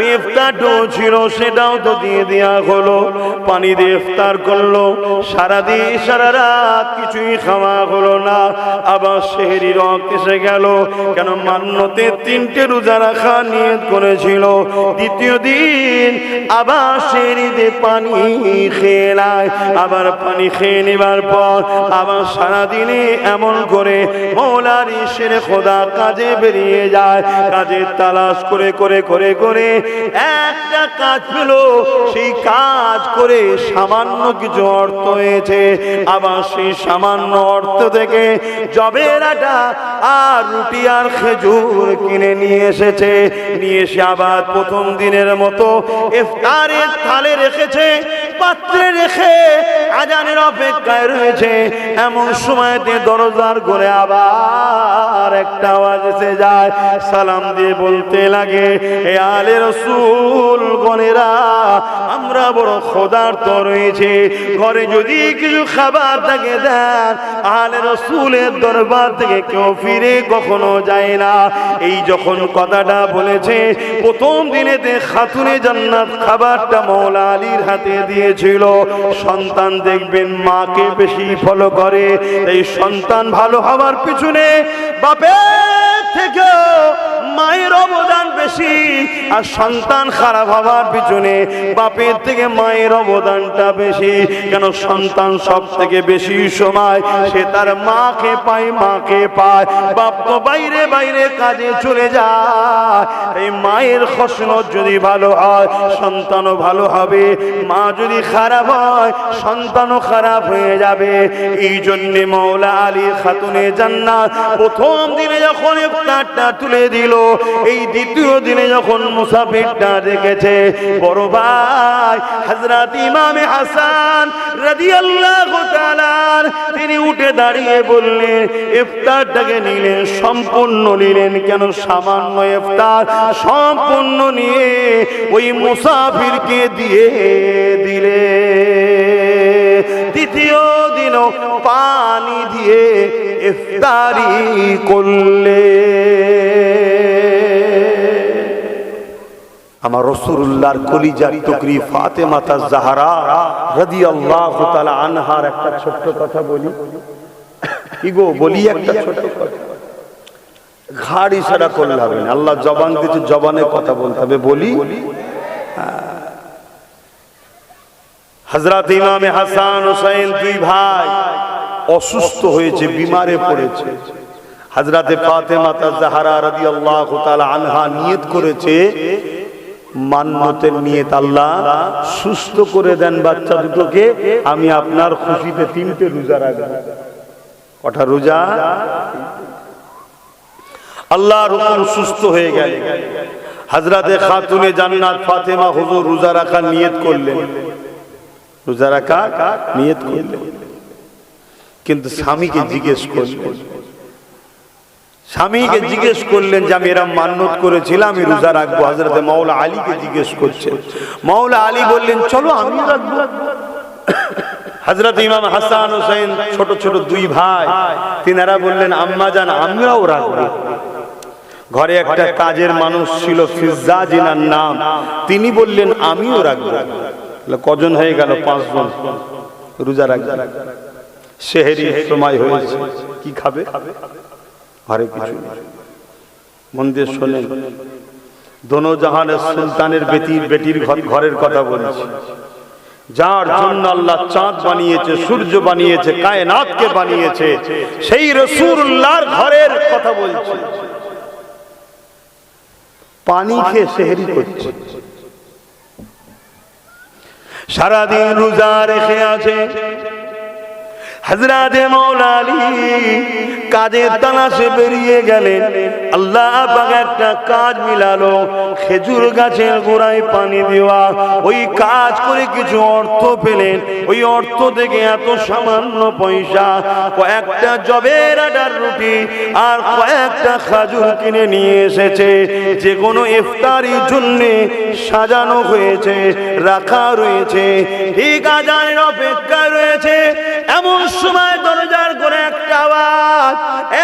ওই ইফতারটাও ছিল সেটাও তো দিয়ে দেয়া হলো, পানি দিয়ে ইফতার করলো, সারাদিন সারা রাত কিছুই খাওয়া হলো না। আবার সেহরির ওয়াক্ত এসে গেল, কেন মান্যতে 3টে রোজা রাখা নিয়ত করেছিল। দ্বিতীয় দিন আবার সেহরিতে পানি খেয়ে নেয়, আবার পানি খেয়ে নেবার পর আবার সারাদিনে এমন করে মওলার ইশরে খোদা কাজে বেরিয়ে যায়। কাজের তালাশ করে করে করে করে একটা কাজ পেল, সেই কাজ করে সামান্য কিছু অর্থ হয়েছে। আবার সেই সামান্য অর্থ থেকে জবের আটা আর রুটি আর খেজুর কিনে নিয়ে এসেছে। নিয়ে এসে আবার প্রথম দিনের মতো ইফতারের থালে রেখেছে, পাত্রে রেখে আজানের অপেক্ষায় রয়েছে। এমন সময়তে দরজার ঘরে আবার একটা আওয়াজ এসে যায়, সালাম দিয়ে বলতে লাগে, হে আলে রাসূল গণেরা, আমরা বড় ক্ষুধার্ত রয়েছে, ঘরে যদি কিছু খাবার থাকে দেন। আলে রাসূলের দরবার থেকে কেউ ফিরে কখনো যায় না। এই যখন কথাটা বলেছে, প্রথম দিনেতে খাতুনে জান্নাত খাবারটা মওলা আলীর হাতে দিয়েছিল। সন্তান দেখবেন মাকে বেশি ফলো করে, এই সন্তান ভালো হওয়ার পিছনে বাপের থেকে মায়ের অবদান বেশি, আর সন্তান খারাপ হওয়ার পিছনে বাপের থেকে মায়ের অবদানটা বেশি। কেন সন্তান সব থেকে বেশি সময় সে তার মাকে পায়, মাকে পায়। বাপ তো বাইরে বাইরে কাজে চলে যায়। এই মায়ের খসনত যদি ভালো হয় সন্তানও ভালো হবে, মা যদি খারাপ হয় সন্তানও খারাপ হয়ে যাবে। এই জন্য মওলা আলী খাতুনে জান্নাত প্রথম দিনে যখন ইফতারটা তুলে দিল, এই দ্বিতীয় দিনে যখন মুসাফিরটা দেখেছে, বড় ভাই হযরত ইমামে হাসান রাদিয়াল্লাহু তাআলা তিনি উঠে দাঁড়িয়ে বললেন, ইফতারটাকে নিলেন, সম্পূর্ণ নিলেন। কেন সামান্য ইফতার সম্পূর্ণ নিয়ে ওই মুসাফিরকে দিয়ে দিলে। দ্বিতীয় দিনও পানি দিয়ে ইফতারি করলে। আমার রাসূলুল্লাহর কলিজার টুকরি ফাতেমা জাহরা রাদিয়াল্লাহু তাআলা আনহার একটা ছোট্ট কথা বলি। কি গো বলি, একটা ছোট্ট কথা, ঘাড় ইশারা করলে হবে না, আল্লাহ জবান কিছু জবানে কথা বলতে হবে। বলি, হযরত ইমামে হাসান হুসাইন দুই ভাই অসুস্থ হয়েছে, বিমারে পড়েছে। হযরতে ফাতেমা জাহরা রাদিয়াল্লাহু তাআলা আনহা নিয়ত করেছে, মান্নতের নিয়ত, আল্লাহ সুস্থ করে দেন বাচ্চা দুটোকে, আমি আপনার খুশিতে 3টে রোজা রাখবো। কটা রোজা? আল্লাহর হুকুম সুস্থ হয়ে গেল। হযরতে খাতুনে জান্নাত ফাতেমা হুজুর রোজা রাখার নিয়ত করলেন, রোজা রাখার নিয়ত করলেন। কিন্তু স্বামীকে জিজ্ঞেস করলেন, স্বামীকে জিজ্ঞেস করলেন যে আমি এরকম মান্নত করেছিলাম আমি রোজা রাখবো। হযরতে মাওলা আলীকে জিজ্ঞেস করছেন, মাওলা আলী বললেন চলো আমি রাখবো। হযরত ইমাম হাসান হুসাইন ছোট ছোট দুই ভাই, তিনারা বললেন আম্মা জান আমরাও রাখবো। ঘরে একটা কাজের মানুষ ছিল ফিজ্জা জিনার নাম, তিনি বললেন আমিও রাখবো। কজন হয়ে গেল? 5 জন রোজা রাখবে। সেহরির সময় হয়েছে, কি খাবে? ঘরে কিছু মন দিয়ে শোনেন, দোনো জাহানের সুলতানের বেটির ঘরের কথা বলছি, যার জন্য আল্লাহ চাঁদ বানিয়েছে, সূর্য বানিয়েছে, কায়নাতকে বানিয়েছে, সেই রাসূলুল্লাহর ঘরের কথা বলছি। পানি খেয়ে সেহরি করছে, সারাদিন রোজা রেখে আছে। হযরতে মাওলা আলী কাজের তালাশে বেরিয়ে গেলেন। আল্লাহ পাক একটা কাজ মিলালো, খেজুর গাছের গোড়ায় পানি দেওয়া। ওই কাজ করে কিছু অর্থ পেলেন। ওই অর্থ থেকে এত সামান্য পয়সা, কয়েকটা জবের আটার রুটি আর কয়েকটা খাজুর কিনে নিয়ে এসেছে। যে কোনো ইফতারির জন্য সাজানো হয়েছে, রাখা রয়েছে, ঠিক আজানের অপেক্ষায় রয়েছে। এমন সময় দরজার করে একটা আওয়াজ,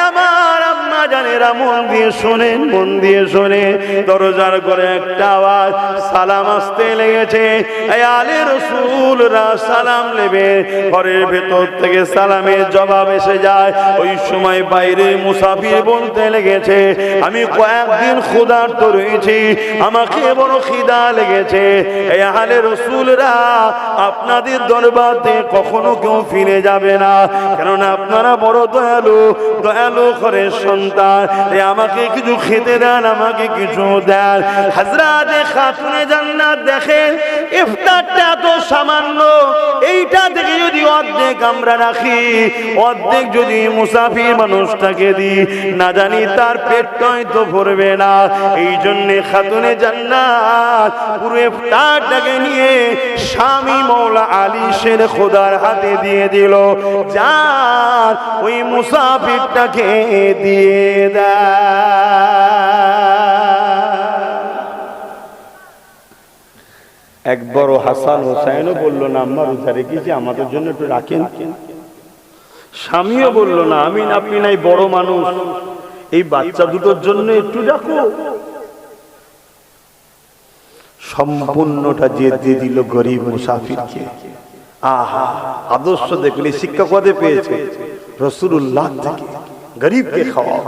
আমার আম্মা জানে ভাইরা মন দিয়ে শোনেন, মন দিয়ে শোনে। দরজার ঘরে একটা আওয়াজ, সালাম আসতে লেগেছে। আলে রাসূলরা সালাম নেবে, ঘরের ভেতর থেকে সালামের জবাব এসে যায়। ওই সময় বাইরে মুসাফির বলতে লেগেছে, আমি কয়েকদিন ক্ষুধার্ত রয়েছি, আমাকে বড় খিদা লেগেছে। আলে রাসূলরা আপনাদের দরবারে কখনো কেউ ফিরে যাবে না, কেননা আপনারা বড় দয়ালু, দয়ালু ঘরের সন্তান। আমাকে কিছু খেতে দেন, আমাকে কিছু দেন। হযরত খাতুনে জান্নাত দেখেন ইফতারটা এত সামান্য, এইটা থেকে যদি অর্ধেক আমরা রাখি, অর্ধেক যদি মুসাফির মানুষটাকে দিই, না জানি তার পেটটাই তো ভরবে না। এই জন্য খাতুনে জান্নাত পুরো ইফতারটাকে নিয়ে স্বামী মওলা আলী শের খোদার হাতে দিয়ে দিল, যার ওই মুসাফিরটাকে দিয়ে একবার হাসান হোসেনও বলল না, আম্মা রোজা রেখেছি, আমাদের জন্য একটু রাখেন। স্বামীও বলল না, আমি আপনি নাই বড় মানুষ, এই বাচ্চা দুটোর জন্য একটু রাখো। সম্পূর্ণটা দিয়ে দিল গরিব মুসাফিরকে। আহা, আদর্শ দেখলে শিক্ষা কোথায় পেয়েছে? রাসূলুল্লাহ থেকে। গরিবকে খাওয়াও।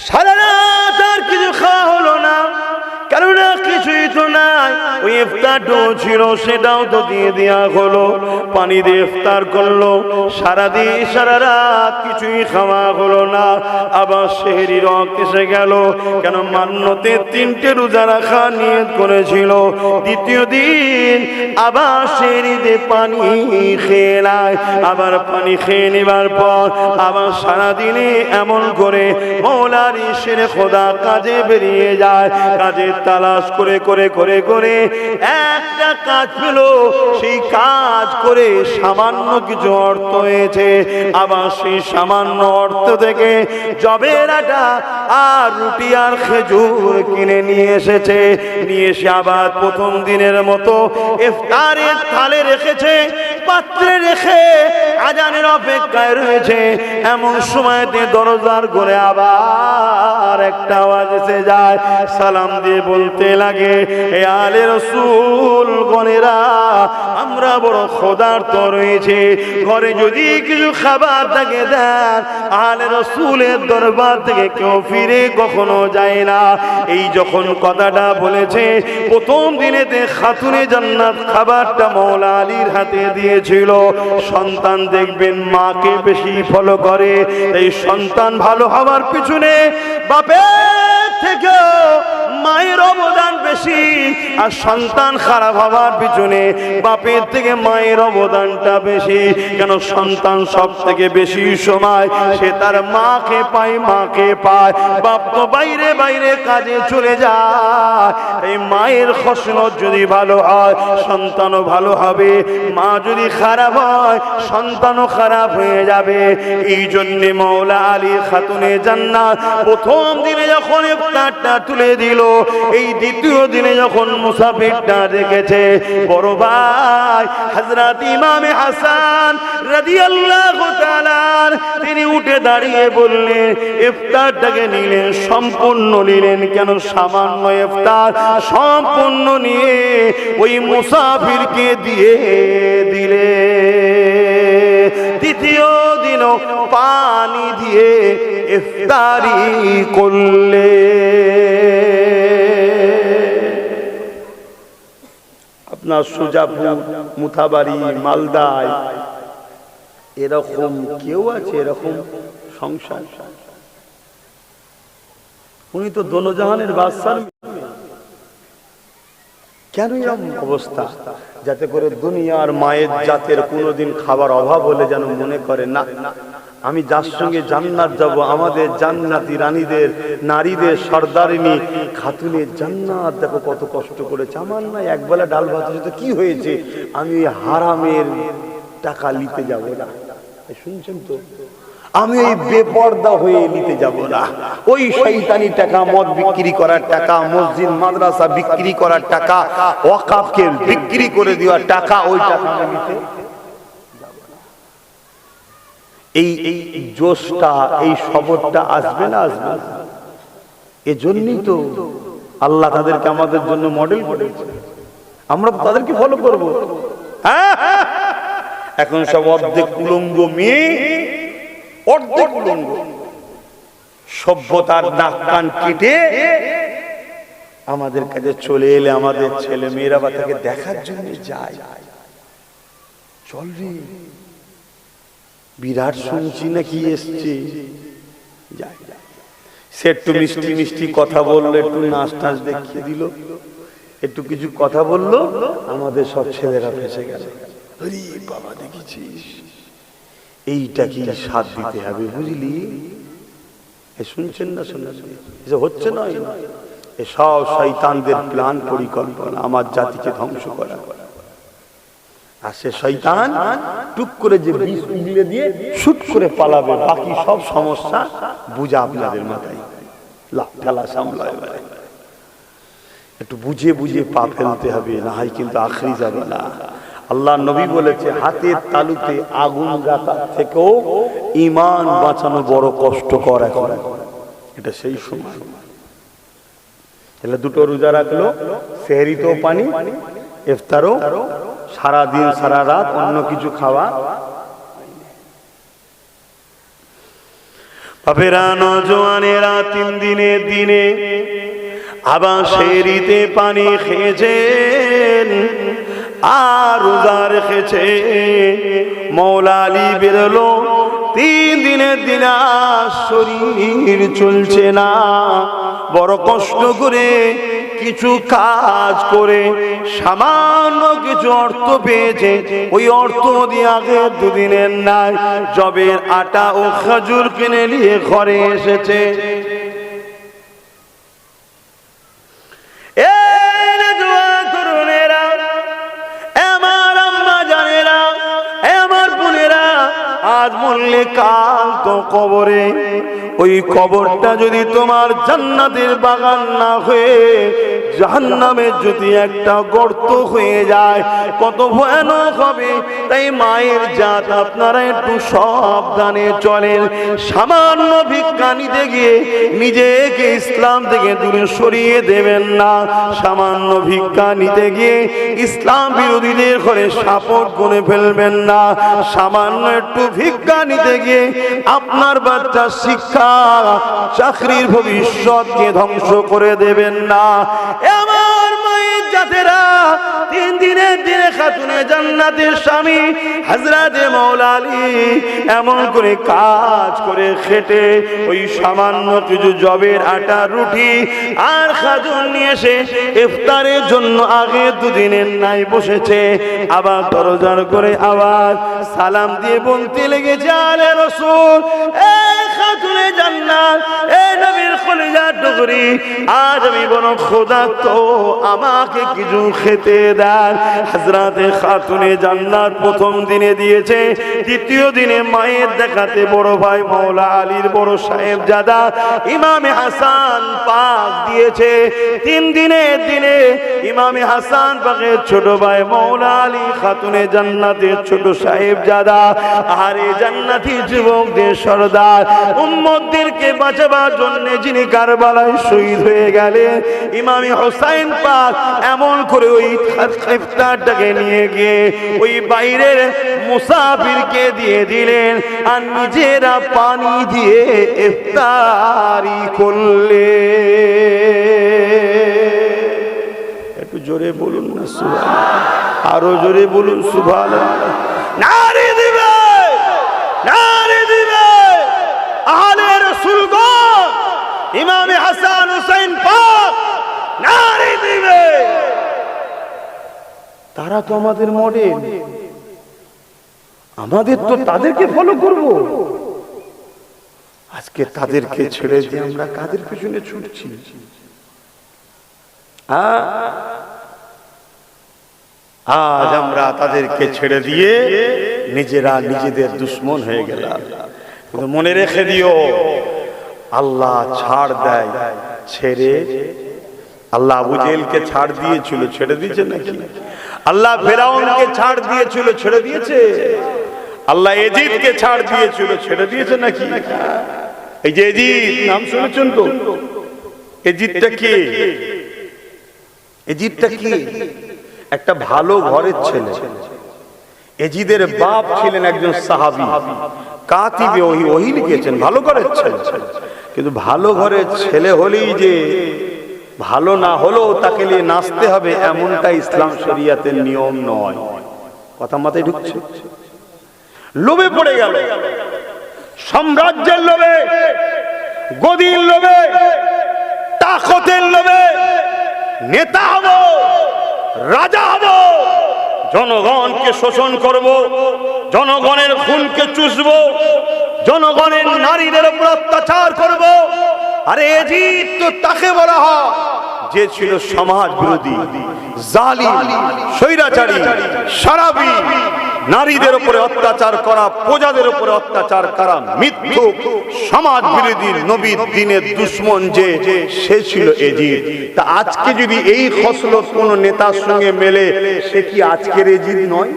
সারা রাত আর কিছু খাওয়া হলো না, কেননা কিছুই তো নাই। ওই ইফতারটাও ছিল, সেটাও তো দিয়ে দেয়া হলো। পানি দিয়ে ইফতার করলো, সারাদিন সারা রাত কিছুই খাওয়া হলো না। আবার সেহরি রক্ত এসে গেল, কেন মান্যতে 3টে রোজা রাখা নিয়ত করেছিল। দ্বিতীয় দিন আবার সেহরিতে পানি খেয়ে নেয়। আবার পানি খেয়ে নেবার পর আবার সারাদিনে এমন করে মওলার শের খোদা কাজে বেরিয়ে যায়। কাজে তালাশ করে করে করে করে একটা কাজ পেল, সেই কাজ করে সামান্য কিছু অর্থ হয়েছে। আবার সেই সামান্য অর্থ থেকে জবের আটা আর রুটি আর খেজুর কিনে নিয়ে এসেছে। নিয়ে এসে আবার প্রথম দিনের মতো ইফতারের থালে রেখেছে, পাত্রে রেখে আজানের অপেক্ষায় রয়েছে। এমন সময়তে দরজার ঘরে আবার একটা আওয়াজ এসে যায়। সালাম দিয়ে বলতে লাগে, হে আলে রাসূল গণেরা, আমরা বড় ক্ষুধার্ত রয়েছে, ঘরে যদি কিছু খাবার থাকে দেন। আলে রাসূলের দরবার থেকে কেউ ফিরে কখনো যায় না। এই যখন কথাটা বলেছে, প্রথম দিনেতে খাতুনে জান্নাত খাবারটা মওলা আলীর হাতে দিয়েছিল। সন্তান দেখবেন মাকে বেশি ফলো করে, এই সন্তান ভালো হওয়ার পিছনে বাপের থেকেও মায়ের অবদান বেশি, আর সন্তান খারাপ হওয়ার পিছনে বাপের থেকে মায়ের অবদানটা বেশি। কেন সন্তান সব থেকে বেশি সময় সে তার মাকে পায়, মাকে পায়। বাপ তো বাইরে বাইরে কাজে চলে যায়। এই মায়ের খসনত যদি ভালো হয়, সন্তানও ভালো হবে। মা যদি খারাপ হয়, সন্তানও খারাপ হয়ে যাবে। এই জন্যে মওলা আলী খাতুনে জান্নাত প্রথম দিনে যখন ইফতারটা তুলে দিল, এই দ্বিতীয় দিনে যখন মুসাফিরটা দেখেছে, বড় ভাই হযরত ইমামে হাসান রাদিয়াল্লাহু তাআলা তিনি উঠে দাঁড়িয়ে বললেন, ইফতারটাকে নিলেন, সম্পূর্ণ নিলেন। কেন সামান্য ইফতার সম্পূর্ণ নিয়ে ওই মুসাফিরকে দিয়ে দিলে। দ্বিতীয় দিনও পানি দিয়ে ইফতারি করলে। আপনার সুজাপুর, মুথাবাড়ি, মালদায় এরকম কেউ আছে? এরকম সংসার? উনি তো দোনোজাহানের বাদশার। কেন এরকম অবস্থা? যাতে করে দুনিয়ার মায়ের জাতের কোনোদিন খাবার অভাব হলে যেন মনে করে না, আমি যার সঙ্গে জান্নাত যাব, আমাদের জান্নাতি রানীদের, নারীদের সর্দারিনী খাতুনে জান্নাত দেখো কত কষ্ট করেছে। আমার না একবেলা ডাল ভাত হয়েছে, কি হয়েছে, আমি হারামের টাকা নিতে যাব না। শুনছেন তো, আমি এই বেপর্দা হয়ে নিতে যাব না। ওই শয়তানি টাকা, মদ বিক্রি করার টাকা, মসজিদ মাদ্রাসা বিক্রি করার টাকা, ওয়াকাফকে বিক্রি করে দেওয়ার টাকা, ওই টাকা আমি নিতে যাব না। এই জোশটা, এই সবরটা আসবে না আসবে না? এজন্যই তো আল্লাহ তাদেরকে আমাদের জন্য মডেল করেছে, আমরা তাদেরকে ফলো করব। এখন সব অর্ধেক উলঙ্গ মেয়ে, অর্ধেক উলঙ্গ, সভ্যতার নাক কান কেটে আমাদের কাছে চলে এলে আমাদের ছেলে মেয়েরা বা তাকে দেখার জন্য যায়। চল রে, বিরাট শুনছি নাকি এসছে, যায়। সে একটু মিষ্টি মিষ্টি কথা বললো, একটু নাচ টাচ দেখিয়ে দিল, একটু কিছু কথা বললো, আমাদের সব ছেলেরা ফেসে গেল। আরে বাবা দেখেছিস, এইটা কি সাথ দিতে হবে, বুঝলি? শুনছেন না? শুনছেন? হচ্ছে না, সব শয়তানদের প্ল্যান পরিকল্পনা আমার জাতিকে ধ্বংস করা। আর সে শয়তান টুক করে যে বিষ উগলে দিয়ে শুট করে পালাবে, বাকি সব সমস্যা বুঝা আপনাদের মাথায় লাভ ঠেলা সামলায়। একটু বুঝে বুঝে পা ফেলতে হবে, না হয় কিন্তু আখরি যাবে না। আল্লাহ নবী বলেছে, হাতের তালুতে আগুন রাখার থেকেও ঈমান বাঁচানো বড় কষ্টকর। এখন এটা সেই সময়। তাহলে দুটো রোজা রাখলো, সেহরিতেও পানি, ইফতারও, সারা দিন সারা রাত অন্য কিছু খাওয়া। বাপেরা নওজোয়ানেরা 3 দিনের দিনে আবার সেহরিতে পানি খেয়েছেন আর রোজা রেখেছে। মৌলা আলী বেরোলো, 3 দিনের দিন আর শরীর চলছে না, বড় কষ্ট করে কিছু কাজ করে সামান্য কিছু অর্থ পেয়েছে। ওই অর্থ দিয়ে আগে 2 দিনের নাই জবের আটা ও খেজুর কিনে নিয়ে ঘরে এসেছে। আজ মরলে কাল তো কবরে, ওই কবরটা যদি তোমার জান্নাতের বাগান না হয়ে জাহান্নামের যদি একটা গর্ত হয়ে যায়, কত ভয়ানক হবে। তাই মায়ের জাত আপনারা একটু সাবধানে চলেন। সামান্য ভিক্ষা নিতে গিয়ে নিজেকে ইসলাম থেকে দূরে সরিয়ে দেবেন না। সামান্য ভিক্ষা নিতে গিয়ে ইসলাম বিরোধীদের ঘরে সাপোর্ট করে ফেলবেন না। সামান্য একটু ভিক্ষা নিতে গিয়ে আপনার বাচ্চার শিক্ষা, চাকরির ভবিষ্যৎকে ধ্বংস করে দেবেন না। আমার মায়ের জাতেরা, 3 দিনের দিনে খাতুনে জান্নাতের স্বামী হযরতে মাওলা আলী এমন করে কাজ করে খেটে ওই সামান্য কিছু জবের আটা, রুটি আর খাজুর নিয়ে এসে ইফতারের জন্য আগে 2 দিনের নাই বসেছে। আবার দরজার করে আবার সালাম দিয়ে বলতে লেগেছে, আলে রাসূল, এই খাতুনে জান্নাত, এই নবীর কলিজার টুকরি, আজ আমি বড় ক্ষুধার্ত, আমাকে কিছু খেতে দেন। হযরতে খাতুনে জান্নাত প্রথম দিনে দিয়েছে, দ্বিতীয় দিনে মায়ের দেখাতে বড় ভাই মাওলা আলীর বড় সাহেবজাদা ইমামে হাসান পাক দিয়েছে। 3 দিনের দিনে ইমামে হাসান পাকের ছোট ভাই মাওলা আলী খাতুনে জান্নাতের ছোট সাহেবজাদা, আর এই জান্নাতি যুবকদের সরদার, উম্মতদেরকে বাঁচাবার জন্য যিনি কারবালায় শহীদ হয়ে গেলেন, ইমামে হোসেন পাক এমন করে ওই ইফতারটাকে নিয়ে গিয়ে ওই বাইরের মুসাফিরকে দিয়ে দিলেন, আর নিজেরা পানি দিয়ে ইফতারি করলে। একটু জোরে বলুন না সুবহানাল্লাহ, আরো জোরে বলুন সুবহানাল্লাহ। নারে দিবে, নারে দিবে আহলে রাসূলগণ, ইমামে হাসান হুসাইন পাক, নারে দিবে। তারা তো আমাদের মডেল, আমাদের তো তাদেরকে ফলো করব। আজকে তাদেরকে ছেড়ে দিয়ে আমরা কাদের পিছনে ছুটছি? আজ আমরা তাদেরকে ছেড়ে দিয়ে নিজেরা নিজেদের দুশ্মন হয়ে গেলাম। কিন্তু মনে রেখে দিও, আল্লাহ ছাড় দেয় ছেড়ে। আল্লাহ আবু জেহেলকে ছাড় দিয়েছিল, ছেড়ে দিয়েছে নাকি? আল্লাহ ফেরাউনকে ছাড় দিয়েছিল, ছেড়ে দিয়েছে? আল্লাহ এজিদকে ছাড় দিয়েছিল, ছেড়ে দিয়েছে নাকি? এই যে এজিদ নাম শুনেছেন তো? এজিদটা কে? এজিদটা কি? একটা ভালো ঘরের ছেলে। এজিদের বাপ ছিলেন একজন সাহাবী, কাতিবে ওহী, ওহী লিখেছেন, ভালো ঘরের ছেলে। কিন্তু ভালো ঘরের ছেলে হলেই যে ভালো না হলেও তাকে নিয়ে নাচতে হবে এমনটা ইসলাম শরীয়তের নিয়ম নয়। কথা মাথায় ঢুকছে? লোভে পড়ে গেল, সাম্রাজ্যের লোভে, গদির লোভে, তাকতের লোভে, নেতা হব, রাজা হব, জনগণকে শোষণ করব, জনগণের খুনকে চুষব, জনগণের নারীদের উপর অত্যাচার করব। আরে এজিদ তো তাকে বলা হয় যে ছিল সমাজ বিরোধী, জালিম, স্বৈরাচারী, সারাবি, নারীদের উপরে অত্যাচার করা, প্রজাদের উপরে অত্যাচার করা, মিথ্যুক, সমাজ বিরোধী, নবীর দ্বীনের দুশমন যে সে ছিল এজিদ। তা আজকে যদি এই খসলত কোন নেতার সঙ্গে মেলে, সে কি আজকের এজিদ নয়?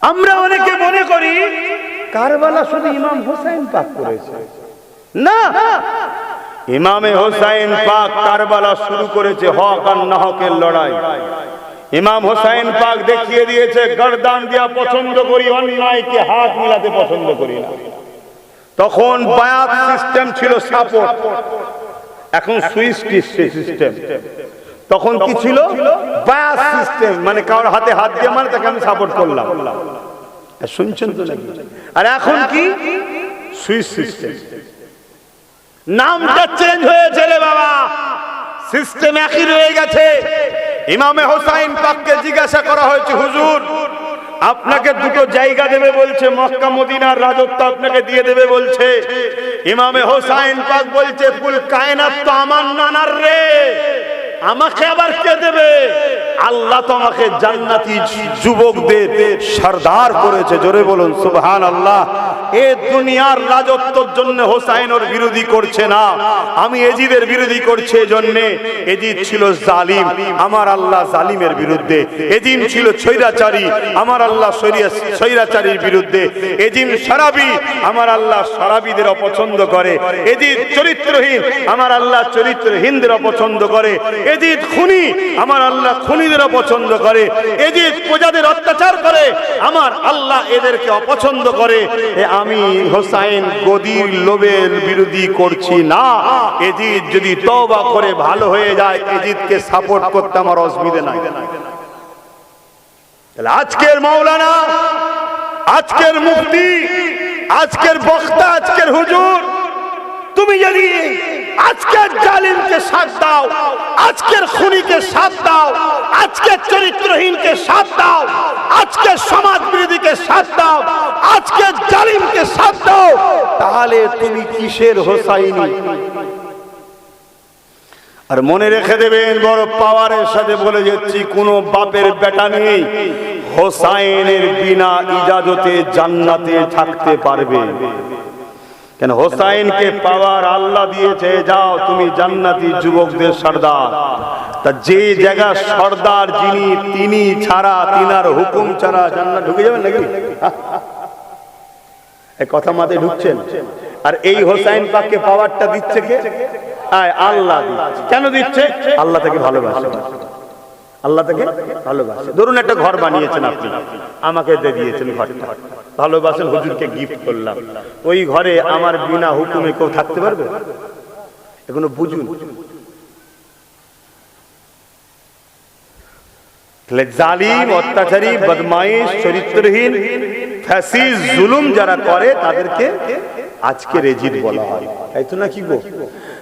আমরা অনেকে মনে করি কারবালা শুধু ইমাম হোসেন পাক করেছে। না, ইমামে হোসেন পাক কারবালা শুরু করেছে হক আর না হকের লড়াই। ইমাম হোসেন পাক দেখিয়ে দিয়েছে গর্দান দেওয়া পছন্দ করি, অন্যায়কে হাত মিলাতে পছন্দ করি না। তখন বায়াত সিস্টেম ছিল, সাপোর্ট, এখন সুইচ সিস্টেম। তখন কি ছিল? বায়াত সিস্টেম, মানে কারোর হাতে হাত দিয়ে মানে তাকে আমি সাপোর্ট করলাম। শুনছেন তো নাকি? আর এখন কি? Switch system. নামটা চেঞ্জ হয়েছে রে বাবা, সিস্টেম একই রয়ে গেছে। ইমামে হোসেন পাককে জিজ্ঞাসা করা হয়েছে, হুজুর আপনাকে দুটো জায়গা দেবে বলছে, মক্কা মদিনার রাজত্ব আপনাকে দিয়ে দেবে বলছে। ইমামে হোসেন পাক বলছে, কুল কায়নাত তো আমার নানার রে, আমাকে আবার কে দেবে? আল্লাহ তো আমাকে জান্নাতি যুবকদের সরদার করেছে। জোরে বলুন সুবহানাল্লাহ। এই দুনিয়ার রাজত্বের জন্য হোসেনের বিরোধী করছে না, আমি এজিদের বিরোধী করছে। এজন্য এজিদ ছিল জালিম, আমার আল্লাহ জালিমের বিরুদ্ধে। এজিদ ছিল স্বৈরাচারী, আমার আল্লাহ স্বৈরাচারীর বিরুদ্ধে। এজিদ সারাবি, আমার আল্লাহ সারাবিদের অপছন্দ করে। এজিদ চরিত্রহীন, আমার আল্লাহ চরিত্রহীনদের অপছন্দ করে। এজিদ খুনি, আমার আল্লাহ খুনিদের অপছন্দ করে। এজিদ প্রজাদের অত্যাচার করে, আমার আল্লাহ এদেরকে অপছন্দ করে। আমি হোসেন গদির লোভের বিরোধী করছি না। এজিদ যদি তওবা করে ভালো হয়ে যায়, এজিদকে সাপোর্ট করতে আমার অসুবিধা নাই। আজকের মাওলানা, আজকের মুফতি, আজকের বক্তা, আজকের হুজুর, তুমি যদি আজকের জালিমকে সাথ দাও, আজকের খুনিকে সাথ দাও, আজকের চরিত্রহীনকে সাথ দাও, আজকের সমাজ বিরোধীকে সাথ দাও, আজকের জালিমকে সাথ দাও, তাহলে তুমি কিসের হোসাইনি? আর মনে রেখে দেবেন, বড় পাওয়ারের সাথে বলে যাচ্ছি, কোন বাপের বেটা নেই হোসাইনের বিনা ইজাজতে জান্নাতে থাকতে পারবে। কেন? হোসাইনকে পাওয়ার আল্লাহ দিয়েছে, যাও তুমি জান্নাতি যুবকদের সর্দার। তা যে জায়গা সর্দার যিনি, তিনি ছাড়া, তিনার হুকুম ছাড়া জান্নাত ঢুকে যাবেন নাকি? এই কথা মাথায় ঢুকছেন? আর এই হোসাইন পাককে পাওয়ারটা দিচ্ছে কে? আল্লাহ দিচ্ছে। কেন দিচ্ছে? আল্লাহ তাকে ভালোবাসে, আল্লাহ তাকে ভালোবাসে। ধরুন একটা ঘর বানিয়েছেন আপনি, আমাকে দিয়ে দিয়েছেন ঘরটা, ভালোবাসেন, হুজুরকে গিফট করলাম। ওই ঘরে আমার বিনা হুকুমে কেউ থাকতে পারবে? এখনো বুঝুন। জালিম, অত্যাচারী, বদমাইশ, চরিত্রহীন, ফ্যাসিস্ট, জুলুম যারা করে তাদেরকে আজকের এজিদ বলা হয়, তাই তো নাকি গো?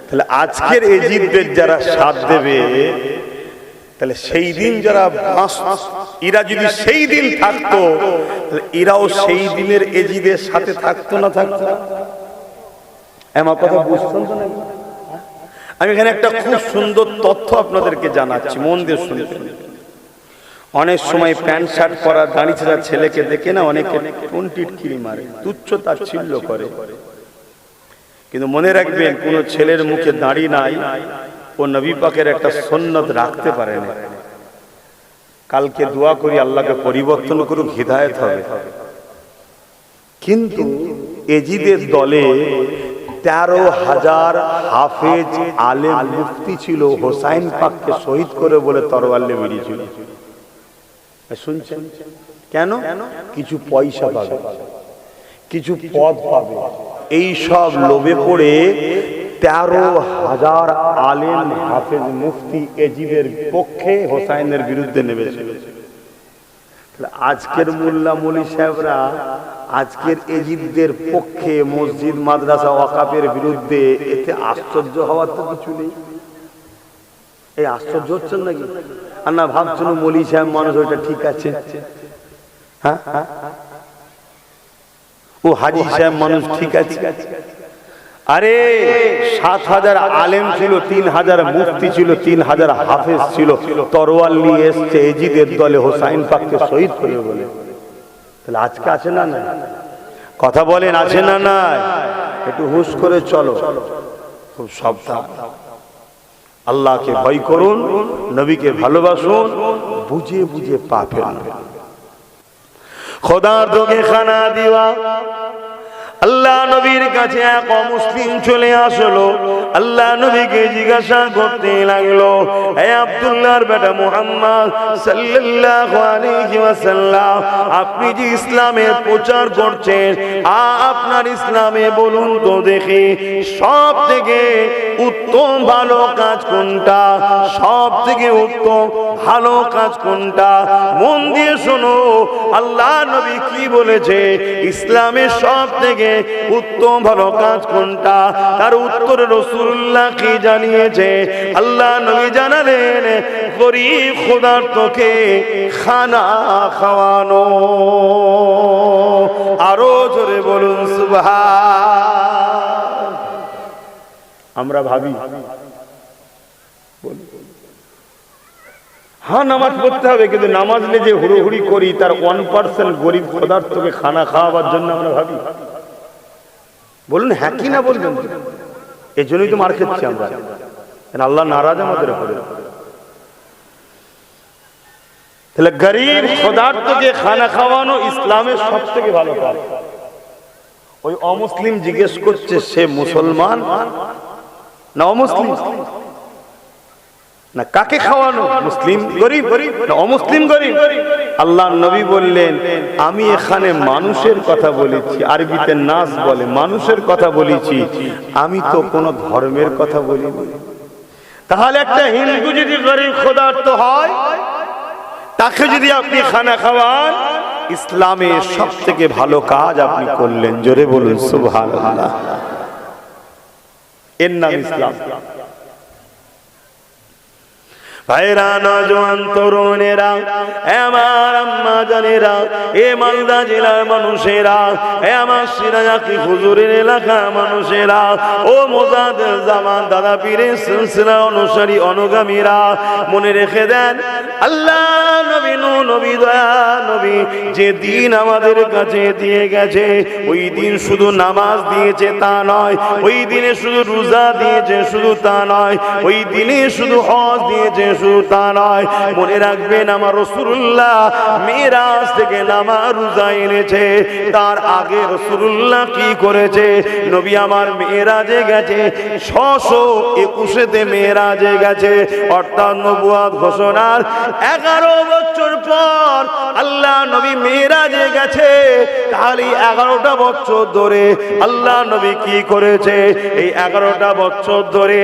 তাহলে আজকের এজিদদের যারা সাথ দেবে, তাহলে সেই দিন যারা এরা যদি সেই দিন থাকতো, এরাও সেই দিনের এজিদের সাথে থাকতো না থাকতো? আমার কথা বুঝতেন তো না? আমি এখানে একটা খুব সুন্দর তথ্য আপনাদেরকে জানাচ্ছি, মন দিয়ে শুনবেন। অনেক সময় প্যান্ট শার্ট পরা দাঁড়িয়ে থাকা ছেলেকে দেখে না অনেকে টিটকিরি মারে, তুচ্ছ তাচ্ছিল্য করে। কিন্তু মনে রাখবেন, কোন ছেলের মুখে দাড়ি নাই, ও নবী পাকের একটা সুন্নত রাখতে পারে না। কালকে দোয়া করি আল্লাহকে পরিবর্তন করুক, হিদায়াত হবে। কিন্তু এজিদের দলে 13,000 হাফেজ আলেম মুফতি ছিল, হোসাইন পাককে শহীদ করে বলে তরোয়ার নিয়ে বেরিয়েছিল। শুনছেন কেন? কিছু পয়সা পাবে, কিছু পদ পাবে, এই সব লোভে পড়ে 13,000 আলেম হাফেজ মুফতি এজিদের পক্ষে হোসাইনের বিরুদ্ধে নেমেছিল। আজকের মোল্লা মৌলী সাহেবরা আজকের এজিদদের পক্ষে মসজিদ মাদ্রাসা ওয়াকাফের বিরুদ্ধে, এতে আশ্চর্য হওয়ার তো কিছু নেই। এই আশ্চর্য হচ্ছেন নাকি? আর না ভাবছেন মৌলী সাহেব মানুষ, ওইটা ঠিক আছে, হ্যাঁ, ও হাজি সাহেব মানুষ ঠিক আছে। আরে 7,000 আলেম ছিল, 3,000 মুফতি ছিল, 3,000 হাফেজ ছিল, তরোয়াল নিয়ে এসছে এজিদের দলে হোসাইন পাককে শহীদ করে বলে। তাহলে আজকে আছে না না? কথা বলেন, আছে না না? একটু হুঁশ করে চলো, খুব সাবধান। আল্লাহকে ভয় করুন, নবীকে ভালোবাসুন, বুঝে বুঝে পাপ ফেলবেন। খোদার দোকে খানা দিওয়া। আল্লাহ নবীর কাছে এক অমুসলিম চলে আসলো। আল্লাহ নবীকে জিজ্ঞাসা করতে লাগলো, হে আব্দুল্লাহর বেটা মুহাম্মদ সাল্লাল্লাহু আলাইহি ওয়াসাল্লাম, আপনি যে ইসলামের প্রচার করছেন, আপনার ইসলামে বলুন তো দেখি সব থেকে উত্তম ভালো কাজ কোনটা? সব থেকে উত্তম ভালো কাজ কোনটা? মন দিয়ে শোনো, আল্লাহ নবী কি বলেছে, ইসলামের সব থেকে উত্তম ভালো কাজ কোনটা? তার উত্তরে রাসূলুল্লাহ কি জানিয়েছে? আল্লাহ নবী জানালেন, গরীব ক্ষুধার্তকে খানা খাওয়ানো। আরো জোরে বলুন সুবহান। আমরা ভাবি হ্যাঁ নামাজ পড়তে হবে, কিন্তু নামাজ নিয়ে যে হুড়োহুড়ি করি, তার 1% গরিব ক্ষুধার্তকে খানা খাওয়াবার জন্য আমরা ভাবি। বলুন হ্যাঁ কি না বলবেন? এই জন্যই তো মার খেচ্ছি আমরা, আল্লাহ নারাজ আমাদের উপরে। তাহলে গরিব ক্ষুধার্তকে খানা খাওয়ানো ইসলামের সব থেকে ভালো কাজ। ওই অমুসলিম জিজ্ঞেস করছে, সে মুসলমান না অমুসলিম? না কাকে খাওয়ানো? মুসলিম গরিব না অমুসলিম গরিব? আল্লাহ নবী বললেন, আমি এখানে মানুষের কথা বলেছি, আরবিতে নাস বলে, মানুষের কথা বলেছি, আমি তো কোনো ধর্মের কথা বলিনি। তাহলে একটা হিন্দু যদি গরিব ক্ষুধার্ত হয়, তাকে যদি আপনি খানা খাওয়ান, ইসলামের সব থেকে ভালো কাজ আপনি করলেন। জোরে বলুন সুবহানাল্লাহ। এর নাম ইসলাম। ভাইরা, নওজোয়ান তরুণেরা, আমার আম্মা জানেরা, এ মালদা জেলার মানুষেরা, এ আমার সিরাজাকি হুজুরের এলাকা মানুষেরা, ও মোজাদ্দেদ জামান দাদা পীরের সিলসিলা অনুসারী অনুগামীরা, মনে রেখে দেন, আল্লাহ নবী নবী দয়া নবী যে দিন আমাদের কাছে দিয়ে গেছে, ওই দিন শুধু নামাজ দিয়েছে তা নয়, ওই দিনে শুধু রোজা দিয়েছে শুধু তা নয়, ওই দিনে শুধু হজ দিয়েছে শুধু তা নয়। মনে রাখবেন, আমার রাসূলুল্লাহ মিরাজ থেকে নামাজ রোজা এনেছে। তার আগে রাসূলুল্লাহ কি করেছে? নবী আমার মিরাজে গেছে, 621-তে মিরাজে গেছে, অর্থাৎ নবুয়ত ঘোষণার 11 বছর পর আল্লাহ নবী মিরাজে গেছে। তাহলে 11টা বছর ধরে আল্লাহ নবী কি করেছে? এই 11টা বছর ধরে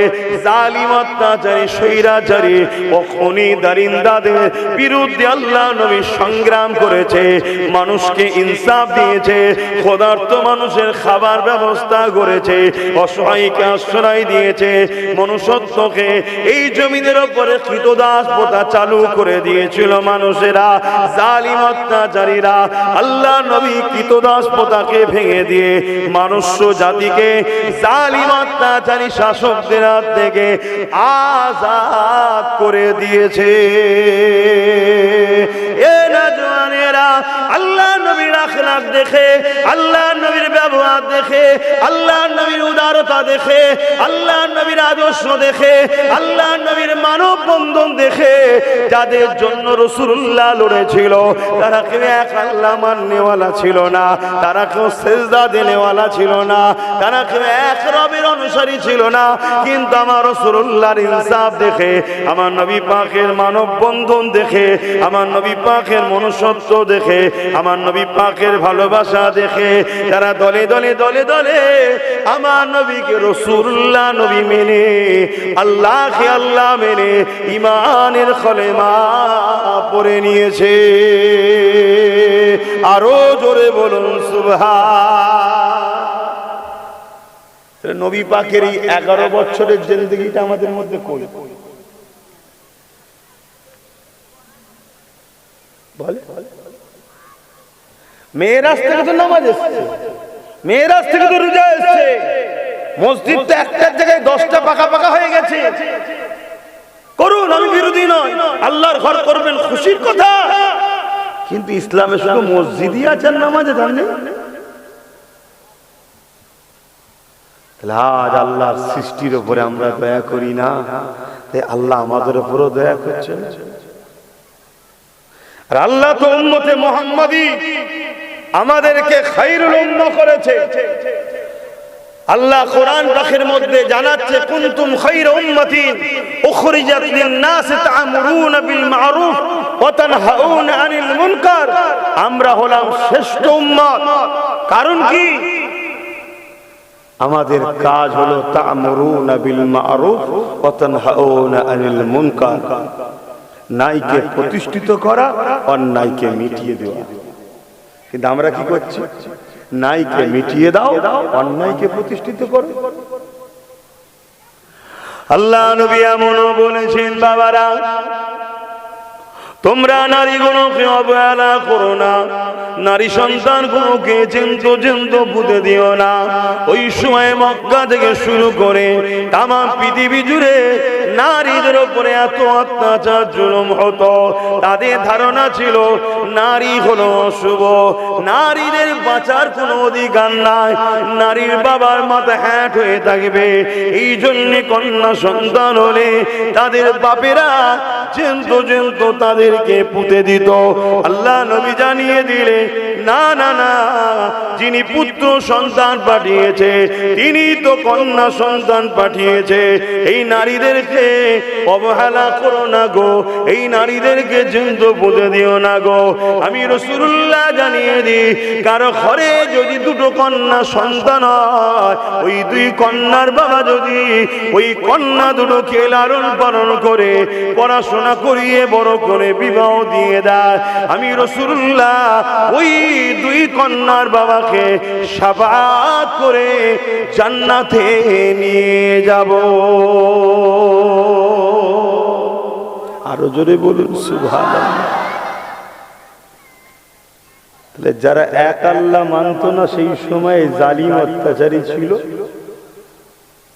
জালিম অত্যাচারী স্বৈরাচারী ও খুনি দারিন্দাদের বিরুদ্ধে আল্লাহ নবী সংগ্রাম করেছে, মানুষকে ইনসাফ দিয়েছে, ক্ষুধার্ত মানুষের খাবার ব্যবস্থা করেছে, অসহায়কে আশ্রয় দিয়েছে, মনুষ্যত্বকে এই জমিনের উপরে কৃতদাস প্রথা চালু করে দিয়েছিল মানুষেরা, জালিম অত্যাচারীরা। আল্লাহ নবী কৃতদাস প্রথাকে ভেঙে দিয়ে মানুষ জাতিকে জালিম অত্যাচারী শাসকদের হাত থেকে আজাদ করে দিয়েছে। এ নওজওয়ানেরা, আল্লাহ নবী রাখলেন আখলাক দেখে, আল্লাহ নবীর ব্যবহার দেখে, আল্লাহ নবীর উদারতা দেখে, আল্লাহ নবীর আদর্শ দেখে, আল্লাহ নবীর মানব বন্ধন দেখে যাদের জন্য রাসূলুল্লাহ লড়েছিল তারা কেউ এক আল্লাহ মাননেওয়ালা ছিল না, তারা কেউ সিজদা দেনেওয়ালা ছিল না, তারা কেউ এক রবের অনুসারী ছিল না। কিন্তু আমার রাসূলুল্লাহর ইনসাফ দেখে, আমার নবী পাকের মানব বন্ধন দেখে, আমার নবী পাকের মনুষ্যত্ব দেখে, আমার নবী পাকের ভালোবাসা দেখে তারা দলে দলে দলে দলে আমার নবীকে রাসূলুল্লাহ নবী মেনে, আল্লাহকে আল্লাহ মেনে ঈমানের কলেমা পড়ে নিয়েছে। আরো জোরে বলুন সুবহান। নবী পাকের এই 11 বছরের জিন্দেগিটা আমাদের মধ্যে কই বলে? মেরাজ থেকে তো নামাজ এসেছে, মেরাজ থেকে তো রোজা এসেছে, মসজিদ তো একটার জায়গায় 10টা পাকা পাকা হয়ে গেছে। করুন, আমি বিরোধী নয়, আল্লাহর ঘর করবেন, খুশির কথা। কিন্তু ইসলামে শুধু মসজিদই আছে, নামাজে জানেন। আজ আল্লাহর সৃষ্টির উপরে আমরা দয়া করি না, তাই আল্লাহ আমাদের উপরও দয়া করছেন। আর আল্লাহ তো উম্মতে মুহাম্মাদি আমাদেরকে খায়রুল উম্মাহ করেছে। আল্লাহ কোরআন পাকের মধ্যে জানাচ্ছে, কুনতুম খায়রা উম্মাতিন উখরিজাত লিন-নাস তা'মুরুনা বিল মা'রুফ ওয়া তানহাউনা আনিল মুনকার। আমরা হলাম শ্রেষ্ঠ উম্মত। কারণ কি? আমাদের কাজ হলো তা'মুরুনা বিল মা'রুফ ওয়া তানহাউনা আনিল মুনকার, ন্যায়কে প্রতিষ্ঠিত করা, অন্যায়কে মিটিয়ে দেওয়া। কিন্তু আমরা কি করছি? ন্যায়কে মিটিয়ে দাও, অন্যায়কে প্রতিষ্ঠিত করো। আল্লাহ নবী এমনও বলেছেন, বাবারা তোমরা নারীগুলোকে অবহেলা করো না, নারী সন্তানগুলোকে জ্যান্ত পুঁতে দিও না। ওই সময় মক্কা থেকে শুরু করে তাম পৃথিবী জুড়ে নারীদের উপরে এত অত্যাচার জুলুম হতো, তাদের ধারণা ছিল নারী হলো অশুভ, নারীদের বাঁচার কোনো অধিকার নাই, নারীর বাবার মাথা হ্যাট হয়ে থাকবে। এই জন্য কন্যা সন্তান হলে তাদের বাপেরা জ্যান্ত তাদেরকে পুঁতে দিত। আল্লাহ নবী জানিয়ে দিলে, না না না, যিনি পুত্র সন্তান পাঠিয়েছে তিনি তো কন্যা সন্তান পাঠিয়েছে। এই নারীদেরকে অবহেলা করো না গো, এই নারীদেরকে জ্যান্ত পুঁতে দিও না গো। আমি রাসূলুল্লাহ জানিয়ে দিই, কারো ঘরে যদি দুটো কন্যা সন্তান হয়, ওই দুই কন্যার বাবা যদি ওই কন্যা দুটোকে লালন পালন করে পড়াশোনা করিয়ে বড় করে বিবাহ দিয়ে দেয়, আমি রাসূলুল্লাহ ওই দুই কন্যার বাবাকে শাফাআত করে জান্নাতে নিয়ে যাব। আরো জোরে বলুন সুবহানাল্লাহ। তাহলে যারা এক আল্লাহ মানত না সেই সময় জালিম অত্যাচারী ছিল,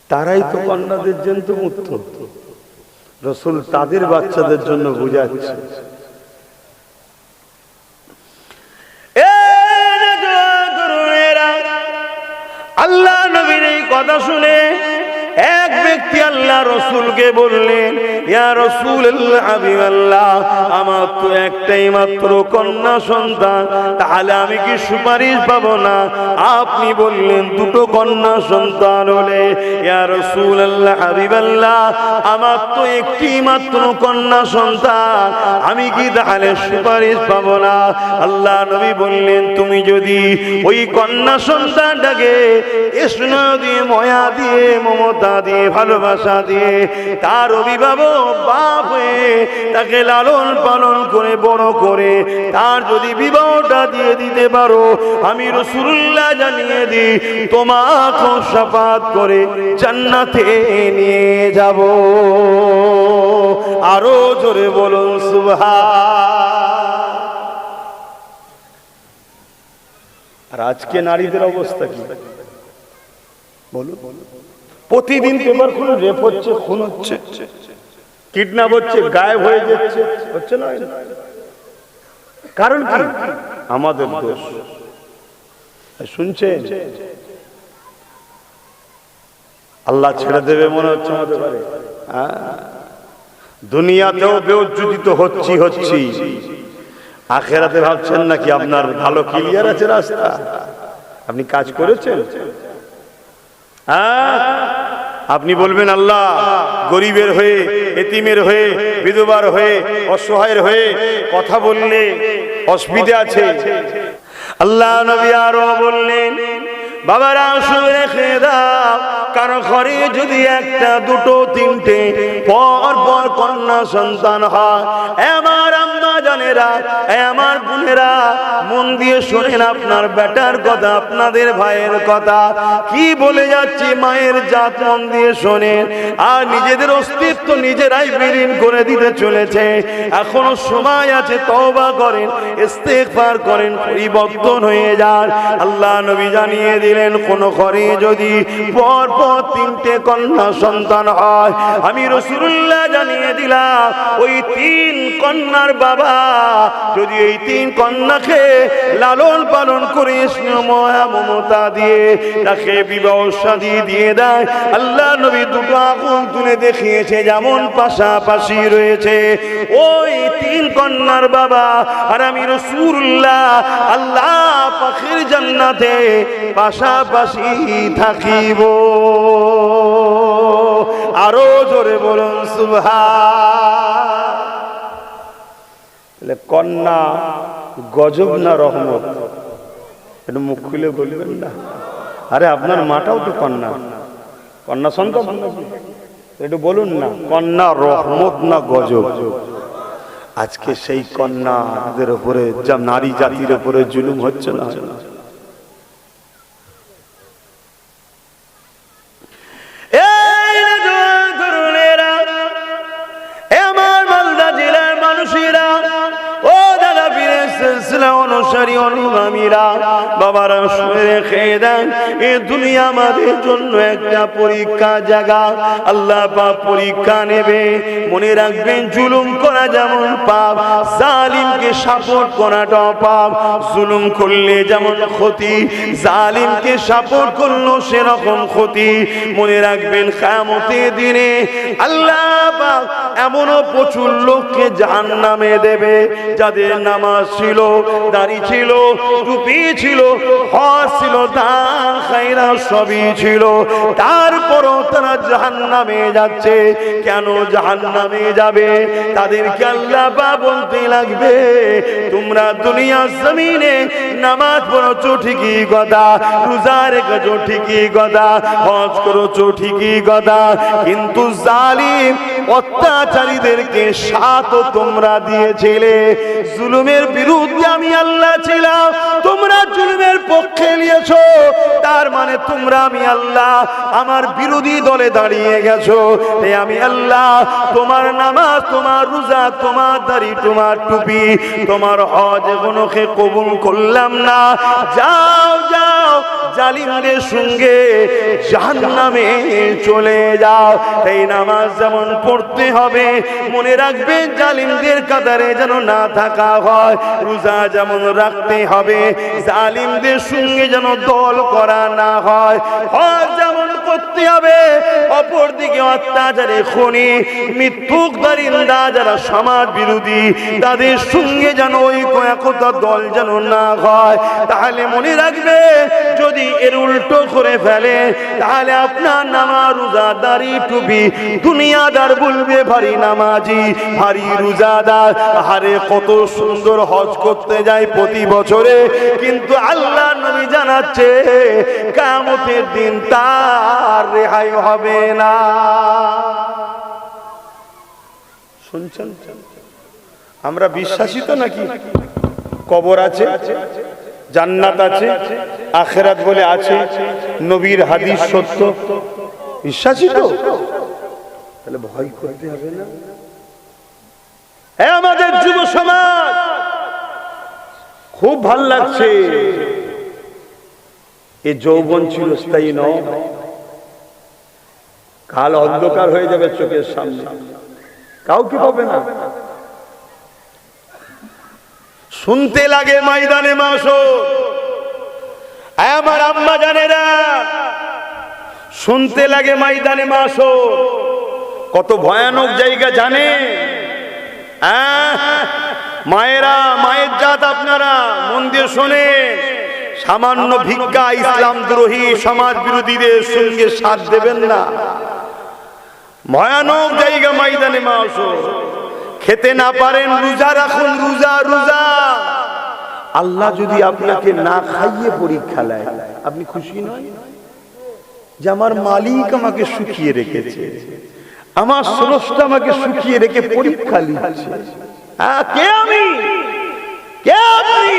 তারাই তো কন্যাদের জ্যান্ত মুক্ত। রাসূল তাদের বাচ্চাদের জন্য বুঝাচ্ছে। আল্লাহ নবীর এই কথা শুনে এক ব্যক্তি আল্লাহ রাসূলকে বললেন, ইয়া রাসূলুল্লাহ, হাবিবাল্লাহ, আমার তো একটাই মাত্র কন্যা সন্তান, তাহলে আমি কি সুপারিশ পাবো না? আপনি বললেন দুটো কন্যা সন্তান হলে। ইয়া রাসূলুল্লাহ, হাবিবাল্লাহ, আমার তো একটি মাত্র কন্যা সন্তান, আমি কি তাহলে সুপারিশ পাবো না? আল্লাহ নবী বললেন, তুমি যদি ওই কন্যা সন্তানটাকে স্নেহ দিয়ে, মায়া দিয়ে, মমতা দিয়ে, ভালোবাসা দিয়ে তার অভিভাবক বাপ হয়ে তাকে লালন পালন করে বড় করে তার যদি বিবাহটা দিয়ে দিতে পারো, আমি রাসূলুল্লাহ জানিয়ে দিই তোমাকে শাফাআত করে জান্নাতে নিয়ে যাব। আরো জোরে বলুন সুবহান। আর আজকে নারীদের অবস্থা কি বলুন? প্রতিদিন পেপার খুলে রেপ হচ্ছে, খুন হচ্ছে, কিডন্যাপ হচ্ছে, গায়েব হয়ে যাচ্ছে, হচ্ছে না? কারণ কি? আমাদের দোষ। শুনছেন? আল্লাহ ছেড়ে দেবে মনে হচ্ছে আমাদের ঘরে। দুনিয়াতেও বেউজ্জুদিত হচ্ছি, আখেরাতে ভাবছেন নাকি আপনার ভালো ক্লিয়ার আছে রাস্তা? আপনি কাজ করেছেন? আপনি বলবেন আল্লাহ গরিবের হয়ে, এতিমের হয়ে, বিধবার হয়ে, অসহায়ের হয়ে কথা বললে অসুবিধা আছে। আল্লাহ নবী আরো বললেন, বাবারা শুনে রেখে দাও, কারো ঘরে যদি একটা, দুটো, তিনটে পর পর কন্যা সন্তান হয়, আমার আম্মা জানেরা, আমার বোনেরা, মন দিয়ে শোনেন আপনার বেটার কথা, আপনাদের ভাইয়ের কথা কি বলে যাচ্ছে, মায়ের জাত মন দিয়ে শোনেন। আর নিজেদের অস্তিত্ব নিজেরাই বিলীন করে দিতে চলেছে। এখনো সময় আছে, তওবা করেন, ইস্তেগফার করেন, পরিবর্তন হয়ে যান। আল্লাহ নবী জানিয়ে দিলেন, কোন ঘরে যদি পর পর তিনটে কন্যা সন্তান হয়, আমি রাসূলুল্লাহ জানিয়ে দিলাম, ওই তিন কন্যার বাবা যদি এই তিন কন্যাকে লালন পালন করে স্নেহ মমতা দিয়ে তাকে বিবাহ শাদী দিয়ে দেয়, আল্লাহ নবী দুটো আগুন তুলে দেখিয়েছে, যেমন পাশাপাশি রয়েছে ওই তিন কন্যার বাবা আর আমি রাসূলুল্লাহ আল্লাহ পাকের জান্নাতে পাশাপাশি থাকিব। আরো জোরে বলুন সুবহান। কন্যা গজব না রহমত? একটু মুখ খুলে বলবেন না? আরে আপনার মাটাও তো কন্যা, কন্যা সন্তান, একটু বলুন না, কন্যা রহমত না গজব? আজকে সেই কন্যাদের উপরে, যা নারী জাতির উপরে জুলুম হচ্ছে না? অনুসারী অনুগামীরা, বাবারা শুনে রেখে দেন, এ দুনিয়া আমাদের জন্য একটা পরীক্ষা জায়গা। আল্লাহ পাক পরীক্ষা নেবে। মনে রাখবেন, জুলুম করা যেমন পাপ, জালিমকে সাপোর্ট করাটাও পাপ। জুলুম করলে যেমন ক্ষতি, জালিমকে সাপোর্ট করলো সেরকম ক্ষতি। মনে রাখবেন, কিয়ামতের দিনে আল্লাহ পাক এমনও প্রচুর লোককে জাহান্নামে দেবে, যাদের নামাজ ছিল, দাড়ি ছিল, টুপি ছিল, হজ ছিল, দান খায়রাত সবই ছিল, তারপরও তারা জাহান্নামে যাচ্ছে। কেন জাহান্নামে যাবে? তাদেরকে আল্লাহ পাক বলতে লাগবে, তোমরা দুনিয়ার জমিনে নামাজ পড়ছো ঠিকই কথা, রোজা রেখেছো ঠিকই কথা, হজ করেছো ঠিকই কথা, কিন্তু জালিম অত্যাচারীদেরকে সাথ তোমরা দিয়েছিলে। জুলুমের বিরুদ্ধে আমি আল্লাহ ছিলাম, তোমরা জুলুমের পক্ষে নিয়েছো, তার মানে তোমরা আমি আল্লাহ আমার বিরোধী দলে দাঁড়িয়ে গেছো। তাই আমি আল্লাহ তোমার নামাজ, তোমার রোজা, তোমার দাড়ি, তোমার টুপি, তোমার হজ এগুলোকে কবুল করলাম না। যাও যাও, জালিমদের সঙ্গে জাহান্নামে চলে যাও। এই নামাজ যেমন পড়তে হবে, মনে রাখবেন জালিমদের কাতারে যেন না থাকা হয়। রোজা যেমন রাখতে হবে, জালিমদের সঙ্গে যেন দল করা না হয়। হজ যেমন করতে হবে, অপরদিকে অত্যাচারে খুনি, মিথ্যুক দারিন্দা যারা সমাজ বিরোধী, তাদের সঙ্গে যেন ঐক্য একতা দল যেন না হয়। তাহলে মনে রাখবে, যদি এর উল্টো করে ফেলে, তাহলে আপনার নামাজ, রোজা, দাড়ি, টুপি, দুনিয়াদার বলবে ভারী নামাজি, ভারী রোজাদার, আরে কত সুন্দর হজ করতে যায় প্রতি বছরে, কিন্তু আল্লাহ নবী জানাচ্ছে কিয়ামতের দিন তার রেহাই হবে না। শুনছেন? আমরা বিশ্বাসী তো নাকি? কবর আছে, জান্নাত আছে, আখিরাত বলে আছে, নবীর হাদিস সত্য, বিশ্বাসী তো? তাহলে ভয় করতে হবে না। আমাদের যুব সমাজ খুব ভাল লাগছে, এ যৌবন চিরস্থায়ী নয়, কাল অন্ধকার হয়ে যাবে চোখের সামনে, কাউকে পাবে না। শুনতে লাগে ময়দানে মাসর, আমার আম্মা জানেরা, শুনতে লাগে ময়দানে মাশর কত ভয়ানক জায়গা জানে। মায়েরা, মায়ের জাত আপনারা মন দিয়ে শোনে, সামান্য ভিক্ষা ইসলাম দ্রোহী সমাজ বিরোধীদের সঙ্গে সাথ দেবেন না। ভয়ানক জায়গা ময়দানে মাশর। খেতে না পারেন রোজা রাখুন, রোজা রোজা। আল্লাহ যদি আপনাকে না খাইয়ে পরীক্ষা নেয়, আপনি খুশি নয় যে আমার মালিক আমাকে সুখিয়ে রেখেছে, আমার স্রষ্টা আমাকে সুখিয়ে রেখে পরীক্ষা নিচ্ছে। কে আমি, কে আপনি?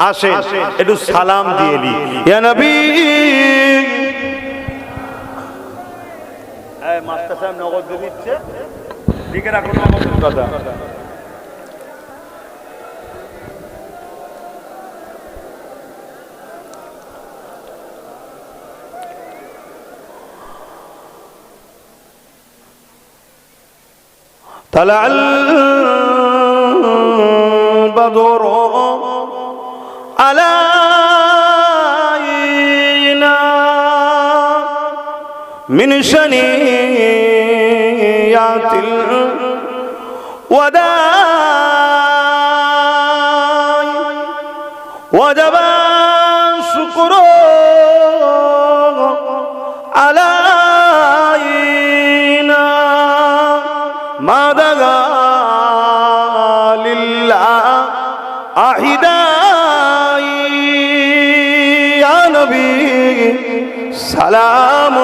আসেন একটু সালাম দিয়ে নি। ইয়া নবী, মাস্টার সাহেব নগদ দিচ্ছে, লিখে রাখুন নগদের কথা। طلع البدر علينا من شنيات الوداع وجب الشكر علينا ما دعا لله أحداي يا نبي سلام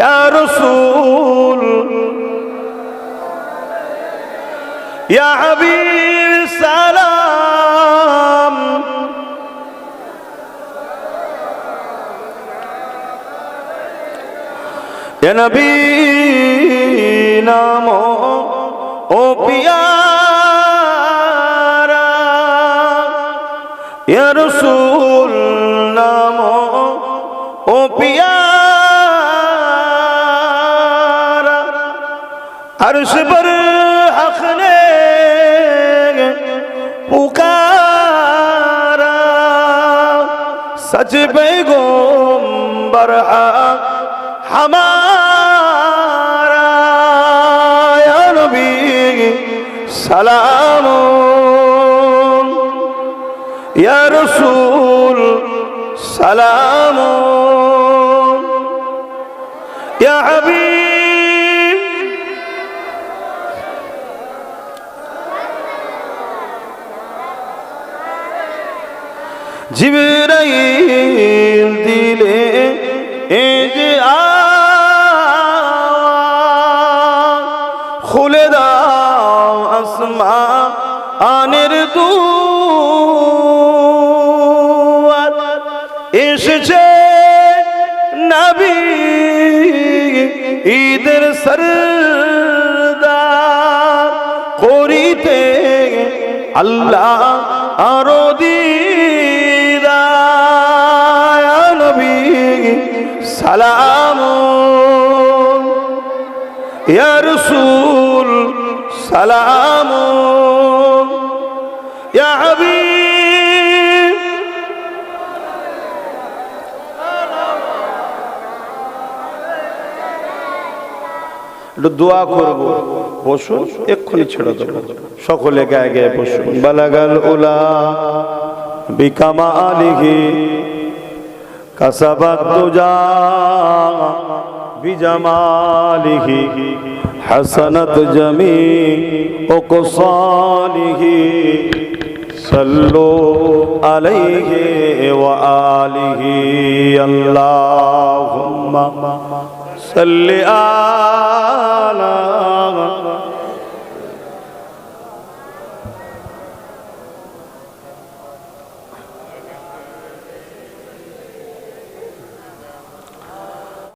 يا رسول يا حبيب سلام يا نبي नामो ओ प्यारा या रसूल नामो ओ प्यारा अर्श पर हक ने पुकारा सच पैगंबर हमारा या नबी सलाम या रसूल सलाम या हबीब जिब्राइल दिले एज খুলে দাও আসমানের দুয়ার এসেছে নবী ঈদের সরদার করিতে আল্লাহ আরো দিদার ইয়া নবী সালাম ইয়া রাসূল সালাম ইয়া হাবিব দোয়া করব বসুন এক্ষুনি ছেড়ে দেব সকলে গায়ে গায়ে বসুন বালাগাল উলা বিকামালিহি কাসাবাত তুজা বিজামালিহি حسنت جميع قصاله صلوا عليه وآله اللهم صل على